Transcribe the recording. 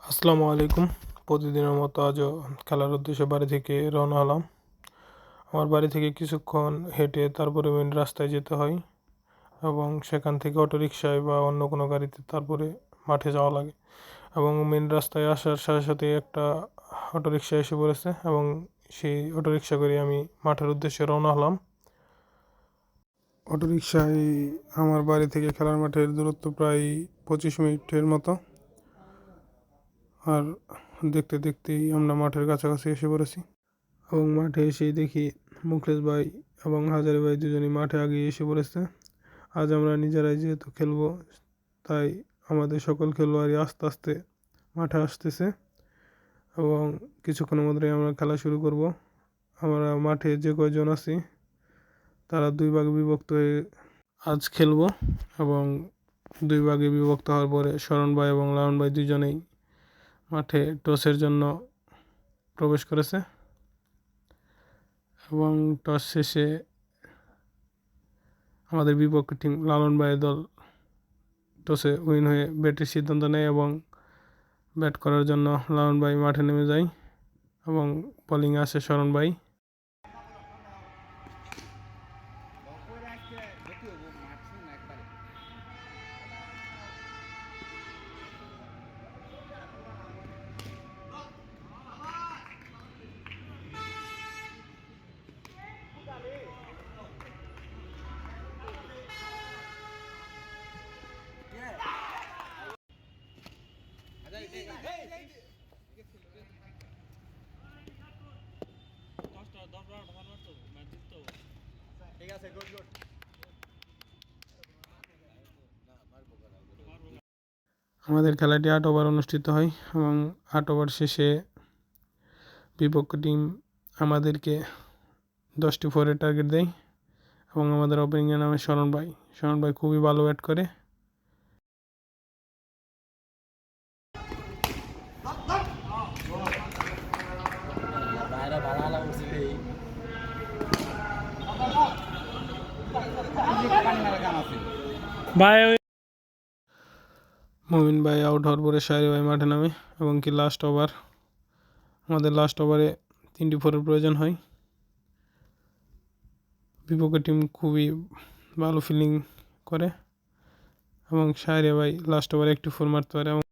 আসসালামু আলাইকুম। প্রতিদিনের মতো আজও খেলার উদ্দেশ্যে বাড়ি থেকে রওনা হলাম। আমার বাড়ি থেকে কিছুক্ষণ হেঁটে তারপরে মেন রাস্তায় যেতে হয় এবং সেখান থেকে অটোরিকশায় বা অন্য কোনো গাড়িতে তারপরে মাঠে যাওয়া লাগে এবং মেন রাস্তায় আসার সাথে সাথে একটা অটোরিকশা এসে পড়েছে এবং সেই অটোরিকশা করে আমি মাঠের উদ্দেশ্যে রওনা হলাম। অটোরিকশায় আমার বাড়ি থেকে খেলার মাঠের দূরত্ব প্রায় 25 মিনিটের মতো। আর দেখতে দেখতেই আমরা মাঠের কাছাকাছি এসে পড়েছি এবং মাঠে এসেই দেখি মুখলেস ভাই এবং হাজারি ভাই দুজনই মাঠে আগিয়ে এসে পড়েছে। আজ আমরা নিজেরাই যেহেতু খেলবো, তাই আমাদের সকল খেলোয়াড়ই আস্তে আস্তে মাঠে আসতেছে এবং কিছুক্ষণের মধ্যেই আমরা খেলা শুরু করব। আমরা মাঠে যে কয়জন আছি তারা দুই ভাগে বিভক্ত হয়ে আজ খেলবো এবং দুই ভাগে বিভক্ত হওয়ার পরে শরণ ভাই এবং লালন ভাই দুজনেই মাঠে টসের জন্য প্রবেশ করেছে এবং টস শেষে আমাদের বিপক্ষ টিম লালন ভাইয়ের দল টসে উইন হয়ে ব্যাটের সিদ্ধান্ত নেয় এবং ব্যাট করার জন্য লালন ভাই মাঠে নেমে যায় এবং বোলিংয়ে আসে শরণ ভাই। আমাদের খেলাটি 8 ওভার অনুষ্ঠিত হয় এবং 8 ওভার শেষে বিপক্ষ টিম আমাদেরকে 10টি ফোরের টার্গেট দেয় এবং আমাদের ওপেনিংয়ের নামে শরণ ভাই। শরণ ভাই খুবই ভালো ব্যাট করে। মুমিন ভাই আউট হওয়ার পরে শায়রি ভাই মাঠে নামে এবং কি আমাদের লাস্ট ওভারে 3টি ফোরের প্রয়োজন হয়। বিপক্ষ টিম খুবই ভালো ফিল্ডিং করে এবং শায়রি ভাই লাস্ট ওভারে একটি ফোর মারতে পারে এবং